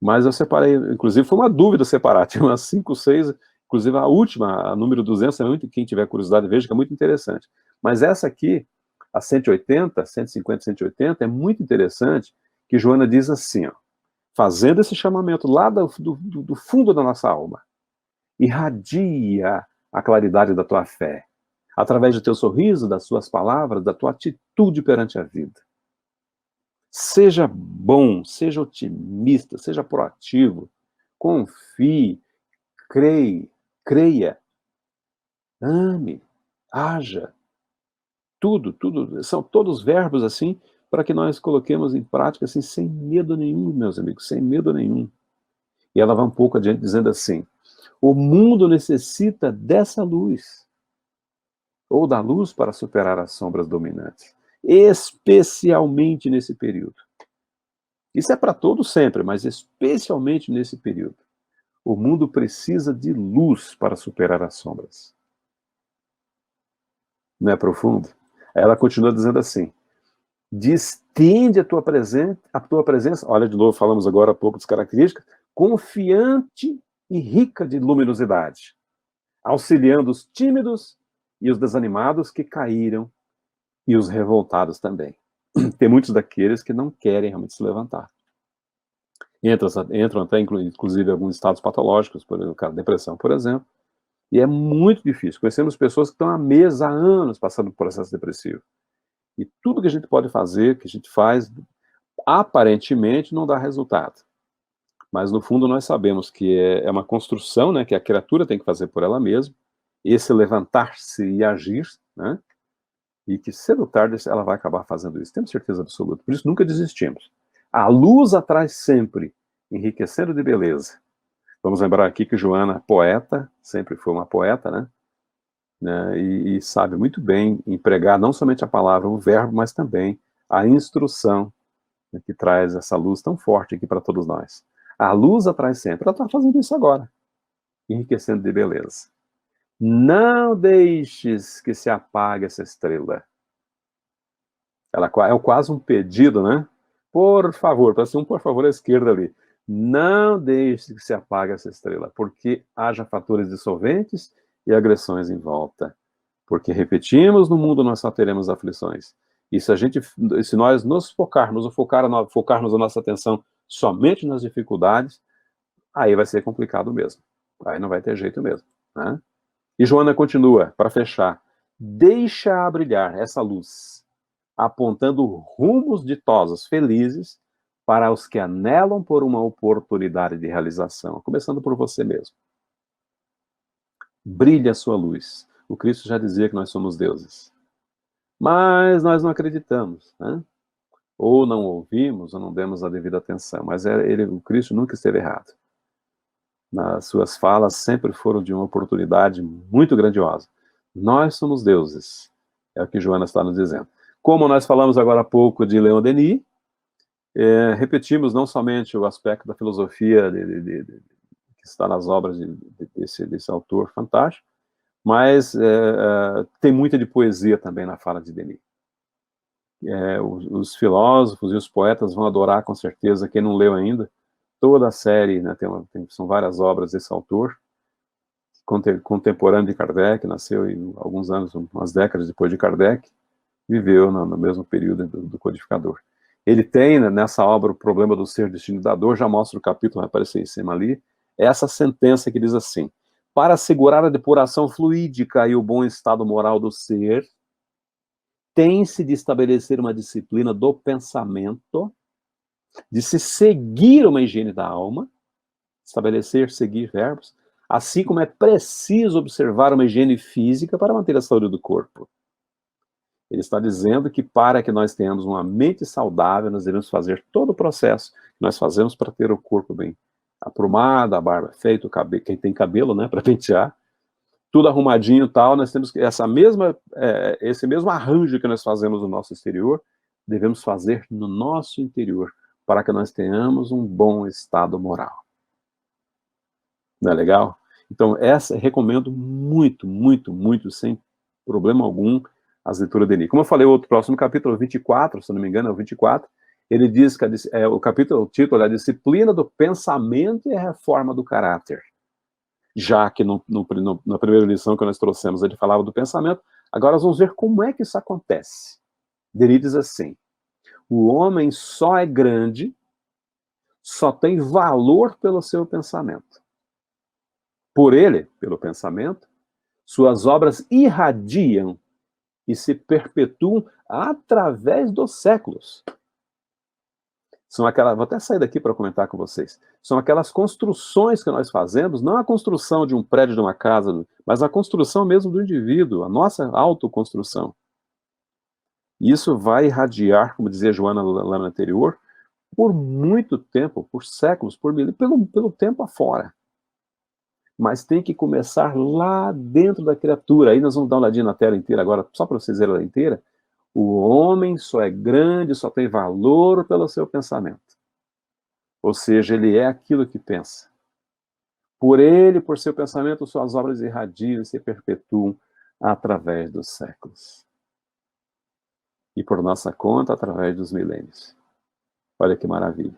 Mas eu separei, inclusive foi uma dúvida separar, tinha umas 5, 6, inclusive a última, a número 200, quem tiver curiosidade veja que é muito interessante. Mas essa aqui, a 180, 150, 180, é muito interessante, que Joana diz assim, ó, fazendo esse chamamento lá do fundo da nossa alma, irradia a claridade da tua fé, através do teu sorriso, das suas palavras, da tua atitude perante a vida. Seja bom, seja otimista, seja proativo, confie, creia, ame, haja. Tudo, são todos verbos assim para que nós coloquemos em prática assim, sem medo nenhum, meus amigos, sem medo nenhum. E ela vai um pouco adiante dizendo assim: o mundo necessita dessa luz, ou da luz para superar as sombras dominantes, especialmente nesse período. Isso é para todos sempre, mas especialmente nesse período. O mundo precisa de luz para superar as sombras. Não é profundo? Ela continua dizendo assim: distende a tua presença, olha de novo, falamos agora há pouco das características, confiante e rica de luminosidade, auxiliando os tímidos e os desanimados que caíram e os revoltados também. Tem muitos daqueles que não querem realmente se levantar. Entram até, inclusive, alguns estados patológicos, por exemplo, depressão, por exemplo, e é muito difícil. Conhecemos pessoas que estão há meses, há anos, passando por processo depressivo. E tudo que a gente pode fazer, que a gente faz, aparentemente não dá resultado. Mas, no fundo, nós sabemos que é uma construção, né, que a criatura tem que fazer por ela mesma, esse levantar-se e agir, né, e que cedo ou tarde ela vai acabar fazendo isso. Temos certeza absoluta. Por isso, nunca desistimos. A luz atrás sempre, enriquecendo de beleza. Vamos lembrar aqui que Joana, poeta, sempre foi uma poeta, né, e sabe muito bem empregar não somente a palavra, o verbo, mas também a instrução, né, que traz essa luz tão forte aqui para todos nós. A luz atrás sempre. Ela está fazendo isso agora, enriquecendo de beleza. Não deixes que se apague essa estrela. Ela é quase um pedido, né? Por favor, parece um por favor à esquerda ali. Não deixe que se apague essa estrela, porque haja fatores dissolventes e agressões em volta. Porque repetimos, no mundo nós só teremos aflições. E se nós nos focarmos a nossa atenção somente nas dificuldades, aí vai ser complicado mesmo. Aí não vai ter jeito mesmo, né? E Joana continua, para fechar: deixa brilhar essa luz, apontando rumos ditosos, felizes, para os que anelam por uma oportunidade de realização, começando por você mesmo. Brilha a sua luz. O Cristo já dizia que nós somos deuses. Mas nós não acreditamos, né? Ou não ouvimos, ou não demos a devida atenção. Mas o Cristo nunca esteve errado. Nas suas falas sempre foram de uma oportunidade muito grandiosa. Nós somos deuses, é o que Joana está nos dizendo. Como nós falamos agora há pouco de Leon Denis, repetimos não somente o aspecto da filosofia que está nas obras desse autor fantástico, mas tem muita de poesia também na fala de Denis. Os filósofos e os poetas vão adorar, com certeza, quem não leu ainda, toda a série, né, são várias obras desse autor, contemporâneo de Kardec, nasceu em alguns anos, umas décadas depois de Kardec, viveu no mesmo período do codificador. Ele tem, né, nessa obra, O Problema do Ser, Destino da Dor, já mostra o capítulo, vai aparecer em cima ali, essa sentença que diz assim: para assegurar a depuração fluídica e o bom estado moral do ser, tem-se de estabelecer uma disciplina do pensamento, de se seguir uma higiene da alma, estabelecer, seguir verbos, assim como é preciso observar uma higiene física para manter a saúde do corpo. Ele está dizendo que para que nós tenhamos uma mente saudável, nós devemos fazer todo o processo que nós fazemos para ter o corpo bem aprumado, a barba feita, quem tem cabelo, né, para pentear, tudo arrumadinho e tal, nós temos esse mesmo arranjo que nós fazemos no nosso exterior, devemos fazer no nosso interior, para que nós tenhamos um bom estado moral. Não é legal? Então, recomendo muito, muito, muito, sem problema algum, as leituras de Denis. Como eu falei, o próximo capítulo, 24, se não me engano, é o 24, ele diz que o título é a disciplina do pensamento e a reforma do caráter. Já que na primeira lição que nós trouxemos, ele falava do pensamento, agora nós vamos ver como é que isso acontece. Denis diz assim: o homem só é grande, só tem valor pelo seu pensamento. Por ele, pelo pensamento, suas obras irradiam e se perpetuam através dos séculos. Vou até sair daqui para comentar com vocês. São aquelas construções que nós fazemos, não a construção de um prédio, de uma casa, mas a construção mesmo do indivíduo, a nossa autoconstrução. E isso vai irradiar, como dizia Joana lá no anterior, por muito tempo, por séculos, por milênios, pelo tempo afora. Mas tem que começar lá dentro da criatura. Aí nós vamos dar uma olhadinha na tela inteira agora, só para vocês verem ela inteira. O homem só é grande, só tem valor pelo seu pensamento. Ou seja, ele é aquilo que pensa. Por ele, por seu pensamento, suas obras irradiam e se perpetuam através dos séculos. E por nossa conta, através dos milênios. Olha que maravilha.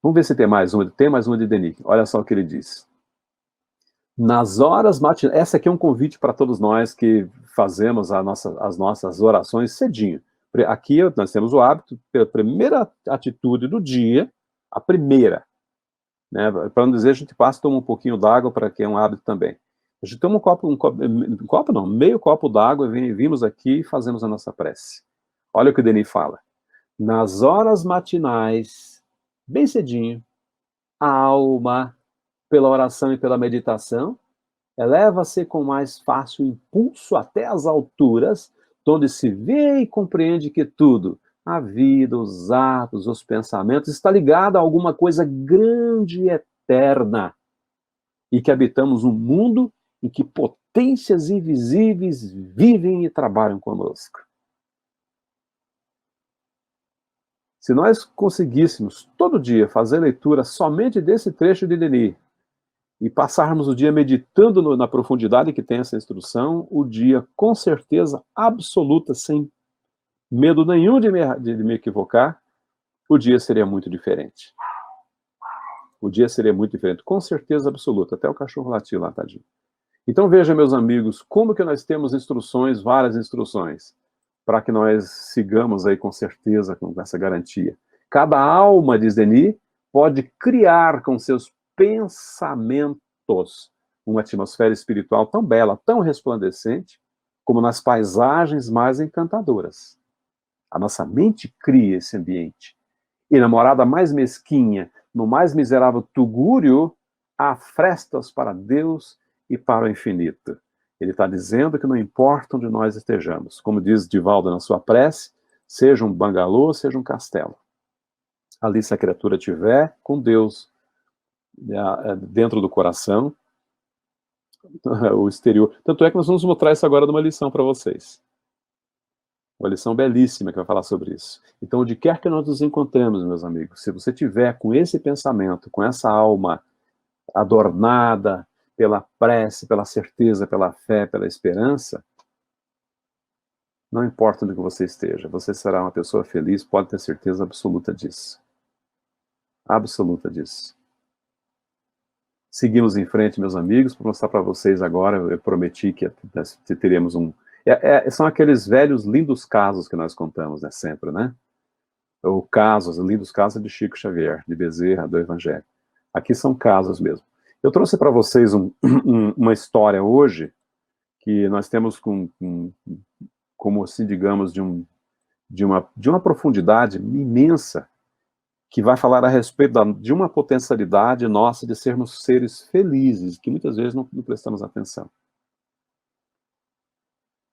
Vamos ver se tem mais uma. Tem mais uma de Denis. Olha só o que ele diz. Nas horas matinais, essa aqui é um convite para todos nós que fazemos as nossas orações cedinho. Aqui nós temos o hábito, pela primeira atitude do dia, a primeira, né? Para não dizer, a gente passa e toma um pouquinho d'água, para que é um hábito também. A gente toma meio copo d'água, e vimos aqui e fazemos a nossa prece. Olha o que o Denis fala. Nas horas matinais, bem cedinho, a alma, pela oração e pela meditação, eleva-se com mais fácil impulso até as alturas, onde se vê e compreende que tudo, a vida, os atos, os pensamentos, está ligado a alguma coisa grande e eterna, e que habitamos um mundo em que potências invisíveis vivem e trabalham conosco. Se nós conseguíssemos todo dia fazer leitura somente desse trecho de Denis, e passarmos o dia meditando na profundidade que tem essa instrução, o dia, com certeza absoluta, sem medo nenhum de me equivocar, o dia seria muito diferente. O dia seria muito diferente, com certeza absoluta. Até o cachorro latiu lá, tadinho. Então veja, meus amigos, como que nós temos instruções, várias instruções, para que nós sigamos aí com certeza, com essa garantia. Cada alma, diz Denis, pode criar com seus pensamentos uma atmosfera espiritual tão bela, tão resplandecente, como nas paisagens mais encantadoras. A nossa mente cria esse ambiente. E na morada mais mesquinha, no mais miserável tugúrio, há frestas para Deus e para o infinito. Ele está dizendo que não importa onde nós estejamos. Como diz Divaldo na sua prece, seja um bangalô, seja um castelo. Ali, se a criatura estiver com Deus dentro do coração, o exterior. Tanto é que nós vamos mostrar isso agora numa lição para vocês. Uma lição belíssima que vai falar sobre isso. Então, onde quer que nós nos encontremos, meus amigos, se você tiver com esse pensamento, com essa alma adornada pela prece, pela certeza, pela fé, pela esperança, não importa onde você esteja, você será uma pessoa feliz, pode ter certeza absoluta disso. Absoluta disso. Seguimos em frente, meus amigos, para mostrar para vocês agora, eu prometi que teríamos um... são aqueles velhos, lindos casos que nós contamos, né, sempre, né? Os lindos casos de Chico Xavier, de Bezerra, do Evangelho. Aqui são casos mesmo. Eu trouxe para vocês uma história hoje, que nós temos como assim, digamos, de uma profundidade imensa, que vai falar a respeito de uma potencialidade nossa de sermos seres felizes, que muitas vezes não prestamos atenção.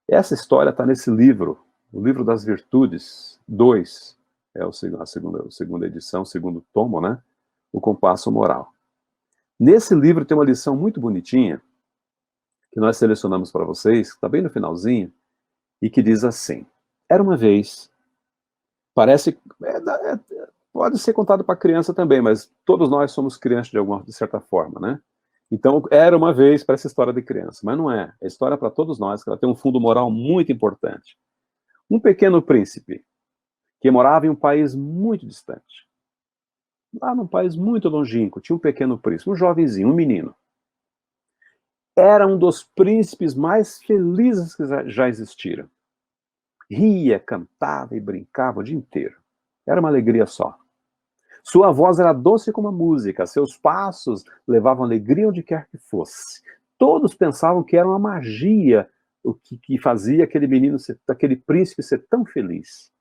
Essa história está nesse livro, o Livro das Virtudes 2, é a segunda edição, o segundo tomo, né? O Compasso Moral. Nesse livro tem uma lição muito bonitinha, que nós selecionamos para vocês, que está bem no finalzinho, e que diz assim: era uma vez, pode ser contado para criança também, mas todos nós somos crianças de certa forma, né? Então, era uma vez, parece história de criança, mas não é. É história para todos nós, que ela tem um fundo moral muito importante. Um pequeno príncipe, que morava em um país muito distante. Lá num país muito longínquo, tinha um pequeno príncipe, um jovenzinho, um menino. Era um dos príncipes mais felizes que já existiram. Ria, cantava e brincava o dia inteiro. Era uma alegria só. Sua voz era doce como a música, seus passos levavam alegria onde quer que fosse. Todos pensavam que era uma magia o que fazia aquele príncipe ser tão feliz.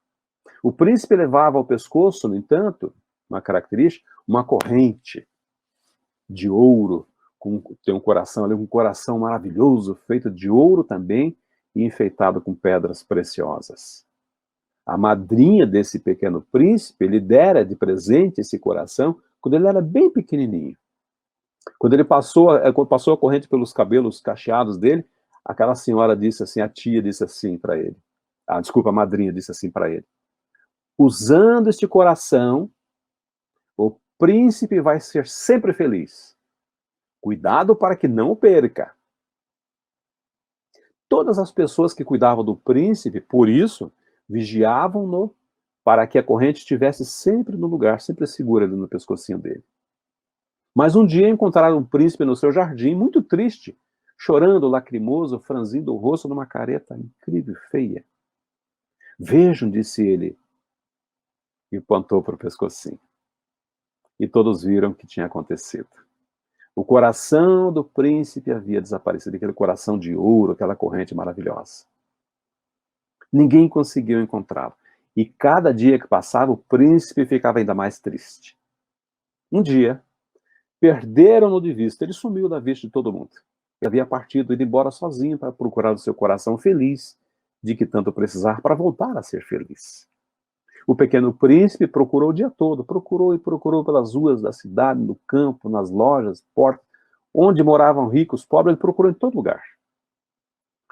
O príncipe levava ao pescoço, no entanto, uma característica, uma corrente de ouro, tem um coração ali, um coração maravilhoso, feito de ouro também, e enfeitado com pedras preciosas. A madrinha desse pequeno príncipe lhe dera de presente esse coração quando ele era bem pequenininho. Quando ele passou a corrente pelos cabelos cacheados dele, aquela senhora disse assim, a tia disse assim para ele. Desculpa, a madrinha disse assim para ele. Usando este coração, o príncipe vai ser sempre feliz. Cuidado para que não o perca. Todas as pessoas que cuidavam do príncipe, por isso, vigiavam-no para que a corrente estivesse sempre no lugar, sempre segura ali no pescocinho dele. Mas um dia encontraram um príncipe no seu jardim, muito triste, chorando, lacrimoso, franzindo o rosto numa careta incrível e feia. Vejam, disse ele, e apontou para o pescocinho. E todos viram o que tinha acontecido. O coração do príncipe havia desaparecido, aquele coração de ouro, aquela corrente maravilhosa. Ninguém conseguiu encontrá-lo. E cada dia que passava, o príncipe ficava ainda mais triste. Um dia, perderam-no de vista. Ele sumiu da vista de todo mundo. Ele havia partido, ido embora sozinho para procurar o seu coração feliz, de que tanto precisar para voltar a ser feliz. O pequeno príncipe procurou o dia todo, procurou e procurou pelas ruas da cidade, no campo, nas lojas, portas, onde moravam ricos, pobres, ele procurou em todo lugar.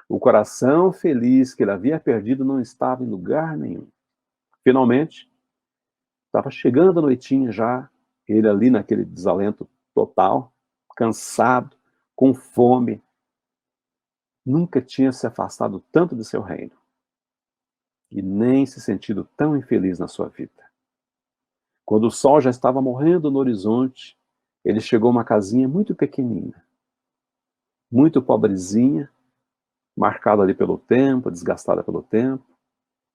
O coração feliz que ele havia perdido não estava em lugar nenhum. Finalmente, estava chegando a noitinha já, ele ali naquele desalento total, cansado, com fome, nunca tinha se afastado tanto de seu reino e nem se sentido tão infeliz na sua vida. Quando o sol já estava morrendo no horizonte, ele chegou a uma casinha muito pequenina, muito pobrezinha, marcada ali pelo tempo, desgastada pelo tempo,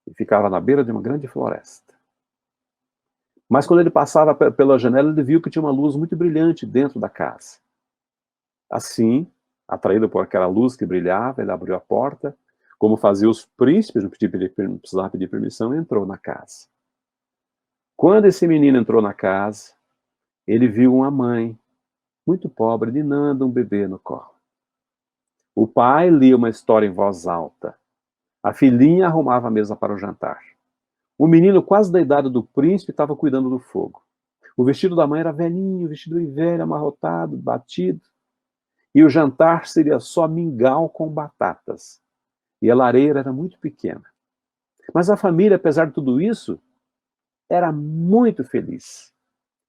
e ficava na beira de uma grande floresta. Mas quando ele passava pela janela, ele viu que tinha uma luz muito brilhante dentro da casa. Assim, atraído por aquela luz que brilhava, ele abriu a porta, como faziam os príncipes, não precisava pedir permissão, e entrou na casa. Quando esse menino entrou na casa, ele viu uma mãe, muito pobre, ninando um bebê no colo. O pai lia uma história em voz alta. A filhinha arrumava a mesa para o jantar. O menino, quase da idade do príncipe, estava cuidando do fogo. O vestido da mãe era velhinho, vestido velho, amarrotado, batido. E o jantar seria só mingau com batatas. E a lareira era muito pequena. Mas a família, apesar de tudo isso, era muito feliz.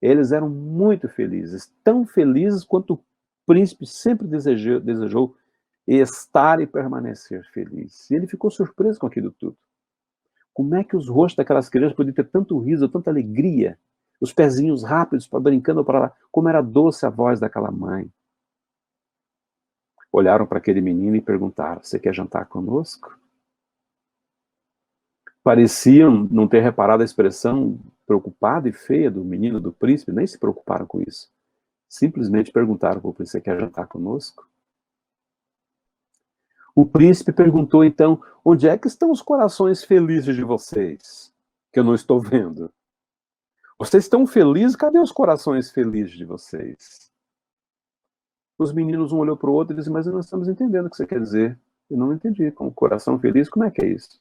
Eles eram muito felizes, tão felizes quanto o príncipe sempre desejou estar e permanecer feliz. E ele ficou surpreso com aquilo tudo. Como é que os rostos daquelas crianças podiam ter tanto riso, tanta alegria? Os pezinhos rápidos, brincando para lá. Como era doce a voz daquela mãe. Olharam para aquele menino e perguntaram, você quer jantar conosco? Pareciam não ter reparado a expressão preocupada e feia do menino, do príncipe, nem se preocuparam com isso. Simplesmente perguntaram para o príncipe, você quer jantar conosco? O príncipe perguntou então, onde é que estão os corações felizes de vocês? Que eu não estou vendo. Vocês estão felizes? Cadê os corações felizes de vocês? Os meninos um olhou para o outro e disse, mas nós estamos entendendo o que você quer dizer. Eu não entendi. Com o coração feliz, como é que é isso?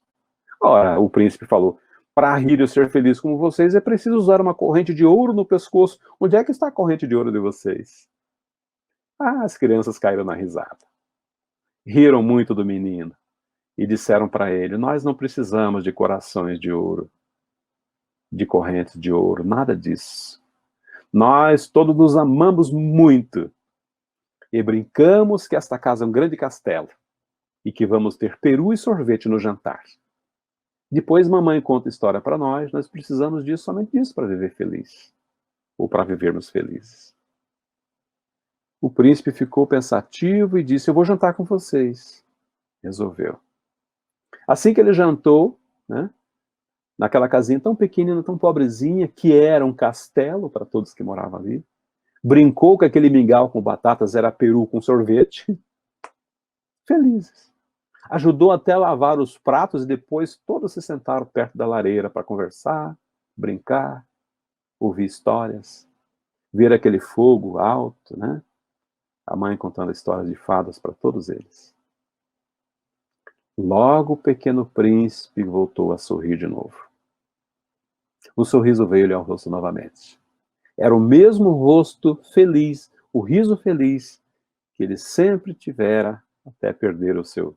Ora, o príncipe falou, para rir e ser feliz como vocês, é preciso usar uma corrente de ouro no pescoço. Onde é que está a corrente de ouro de vocês? As crianças caíram na risada. Riram muito do menino e disseram para ele, nós não precisamos de corações de ouro, de correntes de ouro, nada disso. Nós todos nos amamos muito e brincamos que esta casa é um grande castelo e que vamos ter peru e sorvete no jantar. Depois mamãe conta história para nós precisamos disso, somente disso para viver feliz, ou para vivermos felizes. O príncipe ficou pensativo e disse, eu vou jantar com vocês. Resolveu. Assim que ele jantou, né, naquela casinha tão pequenina, tão pobrezinha, que era um castelo para todos que moravam ali, brincou que aquele mingau com batatas era peru com sorvete, felizes. Ajudou até a lavar os pratos e depois todos se sentaram perto da lareira para conversar, brincar, ouvir histórias, ver aquele fogo alto, né? A mãe contando histórias de fadas para todos eles. Logo o pequeno príncipe voltou a sorrir de novo. O sorriso veio-lhe ao rosto novamente. Era o mesmo rosto feliz, o riso feliz que ele sempre tivera até perder o seu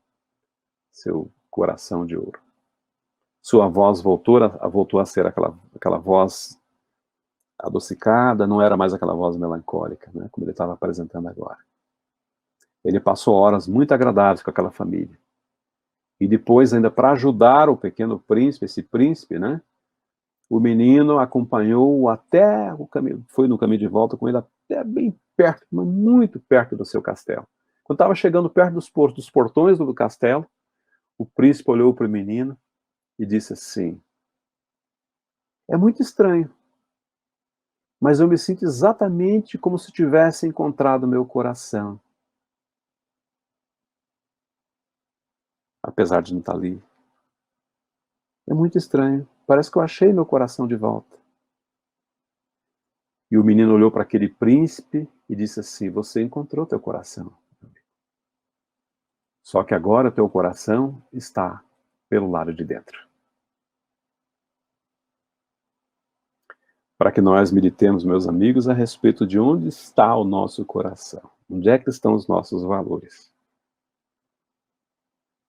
coração de ouro. Sua voz voltou a ser aquela voz adocicada, não era mais aquela voz melancólica, né, como ele estava apresentando agora. Ele passou horas muito agradáveis com aquela família. E depois, ainda para ajudar o pequeno príncipe, esse príncipe, né, o menino acompanhou até o caminho, foi no caminho de volta com ele até bem perto, mas muito perto do seu castelo. Quando estava chegando perto dos portões do castelo, o príncipe olhou para o menino e disse assim: é muito estranho, mas eu me sinto exatamente como se tivesse encontrado meu coração. Apesar de não estar ali. É muito estranho. Parece que eu achei meu coração de volta. E o menino olhou para aquele príncipe e disse assim: você encontrou teu coração. Só que agora teu coração está pelo lado de dentro. Para que nós meditemos, meus amigos, a respeito de onde está o nosso coração. Onde é que estão os nossos valores?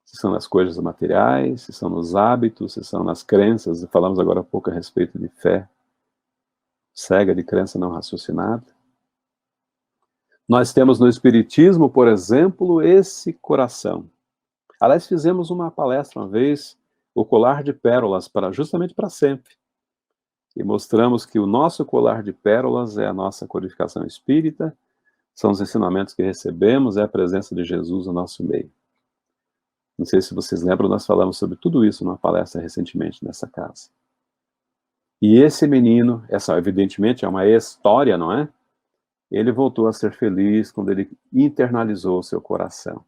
Se são nas coisas materiais, se são nos hábitos, se são nas crenças. Falamos agora há pouco a respeito de fé cega, de crença não raciocinada. Nós temos no Espiritismo, por exemplo, esse coração. Aliás, fizemos uma palestra uma vez, o colar de pérolas, justamente para sempre. E mostramos que o nosso colar de pérolas é a nossa codificação espírita, são os ensinamentos que recebemos, é a presença de Jesus no nosso meio. Não sei se vocês lembram, nós falamos sobre tudo isso numa palestra recentemente nessa casa. E esse menino, essa evidentemente é uma história, não é? Ele voltou a ser feliz quando ele internalizou o seu coração.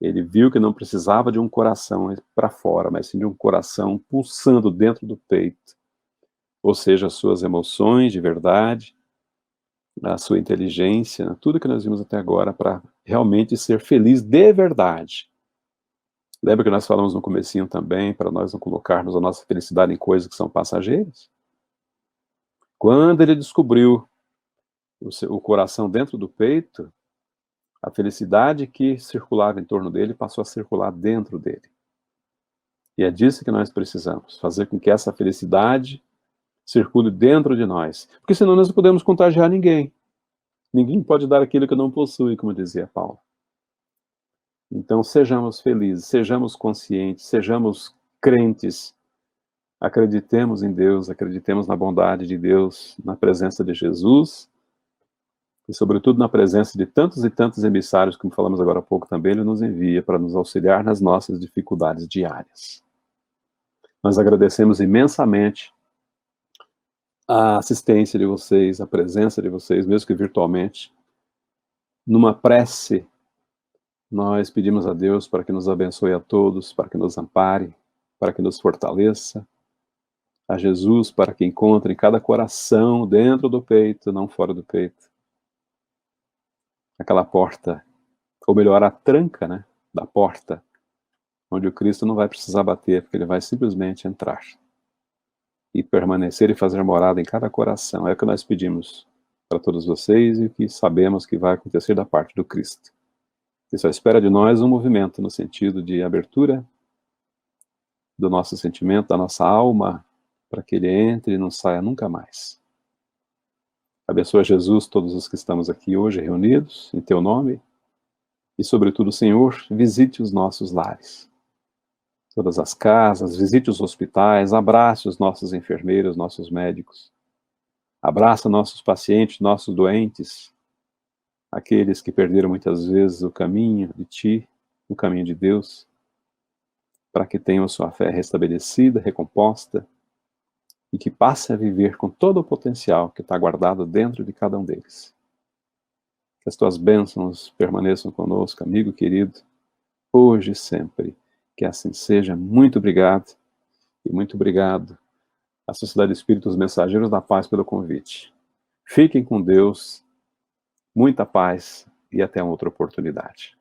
Ele viu que não precisava de um coração para fora, mas sim de um coração pulsando dentro do peito. Ou seja, as suas emoções de verdade, a sua inteligência, tudo que nós vimos até agora para realmente ser feliz de verdade. Lembra que nós falamos no comecinho também, para nós não colocarmos a nossa felicidade em coisas que são passageiras? Quando ele descobriu o coração dentro do peito, a felicidade que circulava em torno dele passou a circular dentro dele. E é disso que nós precisamos, fazer com que essa felicidade circule dentro de nós. Porque senão nós não podemos contagiar ninguém. Ninguém pode dar aquilo que não possui, como dizia Paulo. Então sejamos felizes, sejamos conscientes, sejamos crentes, acreditemos em Deus, acreditemos na bondade de Deus, na presença de Jesus, e sobretudo na presença de tantos e tantos emissários, como falamos agora há pouco também, Ele nos envia para nos auxiliar nas nossas dificuldades diárias. Nós agradecemos imensamente a assistência de vocês, a presença de vocês, mesmo que virtualmente. Numa prece, nós pedimos a Deus para que nos abençoe a todos, para que nos ampare, para que nos fortaleça, a Jesus para que encontre em cada coração, dentro do peito, não fora do peito, aquela porta, ou melhor, a tranca, né, da porta, onde o Cristo não vai precisar bater, porque ele vai simplesmente entrar e permanecer e fazer morada em cada coração. É o que nós pedimos para todos vocês e o que sabemos que vai acontecer da parte do Cristo. Ele só espera de nós um movimento no sentido de abertura do nosso sentimento, da nossa alma, para que ele entre e não saia nunca mais. Abençoa, Jesus, todos os que estamos aqui hoje reunidos em teu nome e, sobretudo, Senhor, visite os nossos lares, todas as casas, visite os hospitais, abrace os nossos enfermeiros, nossos médicos, abraça nossos pacientes, nossos doentes, aqueles que perderam muitas vezes o caminho de Ti, o caminho de Deus, para que tenham a sua fé restabelecida, recomposta, e que passe a viver com todo o potencial que está guardado dentro de cada um deles. Que as tuas bênçãos permaneçam conosco, amigo querido, hoje e sempre. Que assim seja. Muito obrigado. E muito obrigado à Sociedade de Espíritos Mensageiros da Paz pelo convite. Fiquem com Deus, muita paz e até uma outra oportunidade.